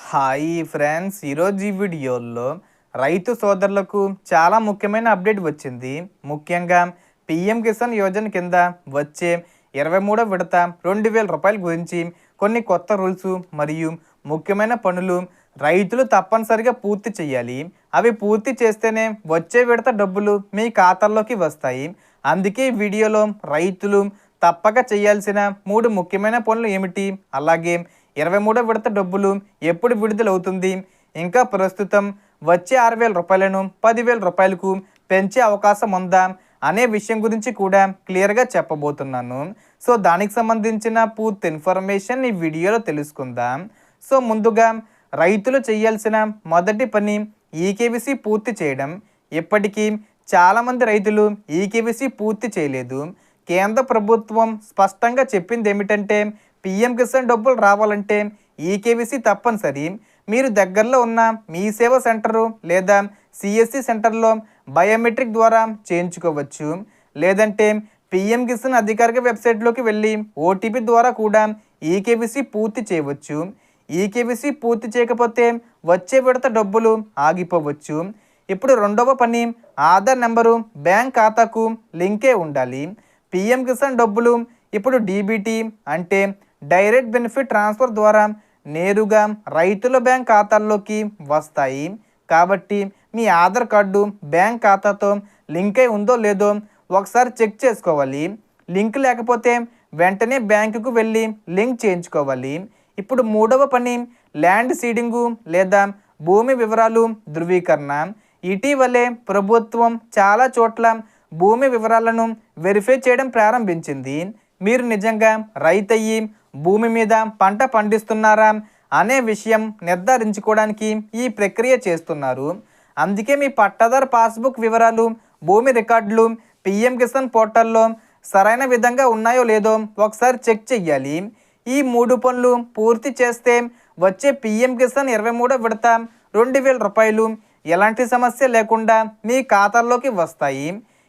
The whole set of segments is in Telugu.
హాయ్ ఫ్రెండ్స్, ఈరోజు ఈ వీడియోలో రైతు సోదరులకు చాలా ముఖ్యమైన అప్డేట్ వచ్చింది. ముఖ్యంగా పిఎం కిసాన్ యోజన కింద వచ్చే 23వ విడత 2000 రూపాయల గురించి కొన్ని కొత్త రూల్స్ మరియు ముఖ్యమైన పనులు రైతులు తప్పనిసరిగా పూర్తి చేయాలి. అవి పూర్తి చేస్తేనే వచ్చే విడత డబ్బులు మీ ఖాతాల్లోకి వస్తాయి. అందుకే ఈ వీడియోలో రైతులు తప్పక చేయాల్సిన 3 ముఖ్యమైన పనులు ఏమిటి, అలాగే 23వ విడత డబ్బులు ఎప్పుడు విడుదలవుతుంది, ఇంకా ప్రస్తుతం వచ్చే 6,000 రూపాయలను 10,000 రూపాయలకు పెంచే అవకాశం ఉందా అనే విషయం గురించి కూడా క్లియర్గా చెప్పబోతున్నాను. సో దానికి సంబంధించిన పూర్తి ఇన్ఫర్మేషన్ ఈ వీడియోలో తెలుసుకుందాం. సో ముందుగా రైతులు చేయాల్సిన మొదటి పని ఈకేవీసీ పూర్తి చేయడం. ఇప్పటికీ చాలామంది రైతులు ఈకేవీసీ పూర్తి చేయలేదు. కేంద్ర ప్రభుత్వం స్పష్టంగా చెప్పింది ఏమిటంటే పిఎం కిసాన్ డబ్బులు రావాలంటే ఈకేవీసీ తప్పనిసరి. మీరు దగ్గరలో ఉన్న మీ సేవా సెంటరు లేదా సిఎస్సి సెంటర్లో బయోమెట్రిక్ ద్వారా చేయించుకోవచ్చు. లేదంటే పిఎం కిసాన్ అధికారిక వెబ్సైట్లోకి వెళ్ళి ఓటీపీ ద్వారా కూడా ఈకేవీసీ పూర్తి చేయవచ్చు. ఈకేవీసీ పూర్తి చేయకపోతే వచ్చే విడత డబ్బులు ఆగిపోవచ్చు. ఇప్పుడు రెండవ పని ఆధార్ నెంబరు బ్యాంక్ ఖాతాకు లింకే ఉండాలి. పిఎం కిసాన్ డబ్బులు ఇప్పుడు డీబీటీ అంటే డైరెక్ట్ బెనిఫిట్ ట్రాన్స్ఫర్ ద్వారా నేరుగా రైతుల బ్యాంక్ ఖాతాల్లోకి వస్తాయి. కాబట్టి మీ ఆధార్ కార్డు బ్యాంక్ ఖాతాతో లింక్ అయి ఉందో లేదో ఒకసారి చెక్ చేసుకోవాలి. లింక్ లేకపోతే వెంటనే బ్యాంకుకు వెళ్ళి లింక్ చేయించుకోవాలి. ఇప్పుడు మూడవ పని ల్యాండ్ సీడింగు లేదా భూమి వివరాలు ధృవీకరణ. ఇటీవలే ప్రభుత్వం చాలా చోట్ల భూమి వివరాలను వెరిఫై చేయడం ప్రారంభించింది. మీరు నిజంగా రైతయ్యి భూమి మీద పంట పండిస్తున్నారా అనే విషయం నిర్ధారించుకోవడానికి ఈ ప్రక్రియ చేస్తున్నారు. అందుకే మీ పట్టాదారు పాస్బుక్ వివరాలు, భూమి రికార్డులు పిఎం కిసాన్ పోర్టల్లో సరైన విధంగా ఉన్నాయో లేదో ఒకసారి చెక్ చెయ్యాలి. ఈ 3 పనులు పూర్తి చేస్తే వచ్చే పిఎం కిసాన్ 23వ విడత 2,000 రూపాయలు ఎలాంటి సమస్య లేకుండా మీ ఖాతాల్లోకి వస్తాయి.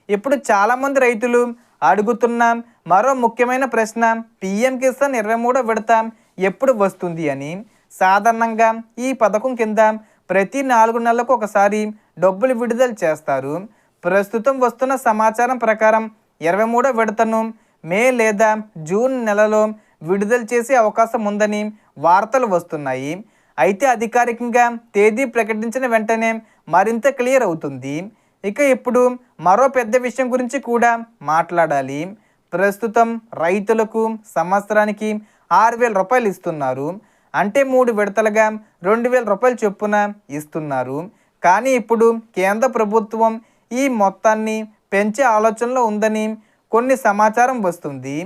ఇప్పుడు చాలామంది రైతులు అడుగుతున్న మరో ముఖ్యమైన ప్రశ్న పిఎం కిసాన్ 23వ విడత ఎప్పుడు వస్తుంది అని. సాధారణంగా ఈ పథకం కింద ప్రతి 4 నెలలకు ఒకసారి డబ్బులు విడుదల చేస్తారు. ప్రస్తుతం వస్తున్న సమాచారం ప్రకారం 23వ విడతను మే లేదా జూన్ నెలలో విడుదల చేసే అవకాశం ఉందని వార్తలు వస్తున్నాయి. అయితే అధికారికంగా తేదీ ప్రకటించిన వెంటనే మరింత క్లియర్ అవుతుంది. ఇక ఇప్పుడు మరో పెద్ద విషయం గురించి కూడా మాట్లాడాలి. ప్రస్తుతం రైతులకు సంవత్సరానికి 6,000 రూపాయలు ఇస్తున్నారు. అంటే 3 విడతలుగా 2,000 రూపాయలు చొప్పున ఇస్తున్నారు. కానీ ఇప్పుడు కేంద్ర ప్రభుత్వం ఈ మొత్తాన్ని పెంచే ఆలోచనలో ఉందని కొన్ని సమాచారం వస్తుంది.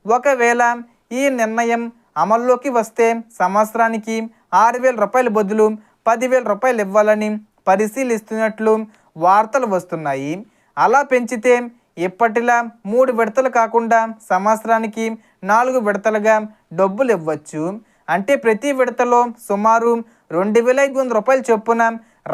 ఒకవేళ ఈ నిర్ణయం అమల్లోకి వస్తే సంవత్సరానికి 6,000 రూపాయల బదులు 10,000 రూపాయలు ఇవ్వాలని పరిశీలిస్తున్నట్లు వార్తలు వస్తున్నాయి. అలా పెంచితే ఇప్పటిలా 3 విడతలు కాకుండా సంవత్సరానికి 4 విడతలుగా డబ్బులు ఇవ్వచ్చు. అంటే ప్రతి విడతలో సుమారు 2,500 రూపాయల చొప్పున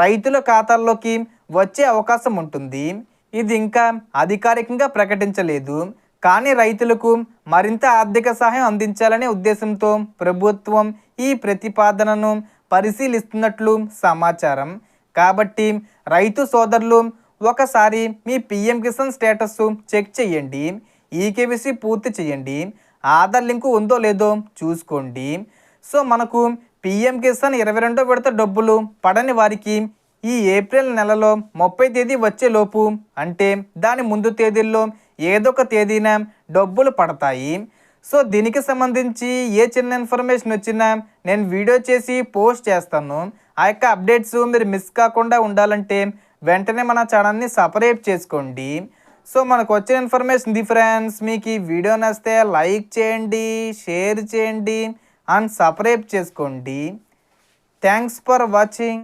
రైతుల ఖాతాల్లోకి వచ్చే అవకాశం ఉంటుంది. ఇది ఇంకా అధికారికంగా ప్రకటించలేదు. కానీ రైతులకు మరింత ఆర్థిక సహాయం అందించాలనే ఉద్దేశంతో ప్రభుత్వం ఈ ప్రతిపాదనను పరిశీలిస్తున్నట్లు సమాచారం. కాబట్టి రైతు సోదరులు ఒకసారి మీ పిఎం కిసాన్ స్టేటస్ చెక్ చేయండి. ఈకేవీసీ పూర్తి చేయండి. ఆధార్ లింకు ఉందో లేదో చూసుకోండి. సో మనకు పిఎం కిసాన్ 22వ విడత డబ్బులు పడని వారికి ఈ ఏప్రిల్ నెలలో 30 తేదీ వచ్చేలోపు అంటే దాని ముందు తేదీల్లో ఏదో ఒక తేదీన డబ్బులు పడతాయి. సో దీనికి సంబంధించి ఏ చిన్న ఇన్ఫర్మేషన్ వచ్చినా నేను వీడియో చేసి పోస్ట్ చేస్తాను. ఆ యొక్క అప్డేట్స్ మీరు మిస్ కాకుండా ఉండాలంటే వెంటనే మన ఛానల్ని సబ్స్క్రైబ్ చేసుకోండి. సో మనకు వచ్చిన ఇన్ఫర్మేషన్ ఇది ఫ్రెండ్స్. మీకు ఈ వీడియో నచ్చితే లైక్ చేయండి, షేర్ చేయండి అండ్ సబ్స్క్రైబ్ చేసుకోండి. Thanks for watching.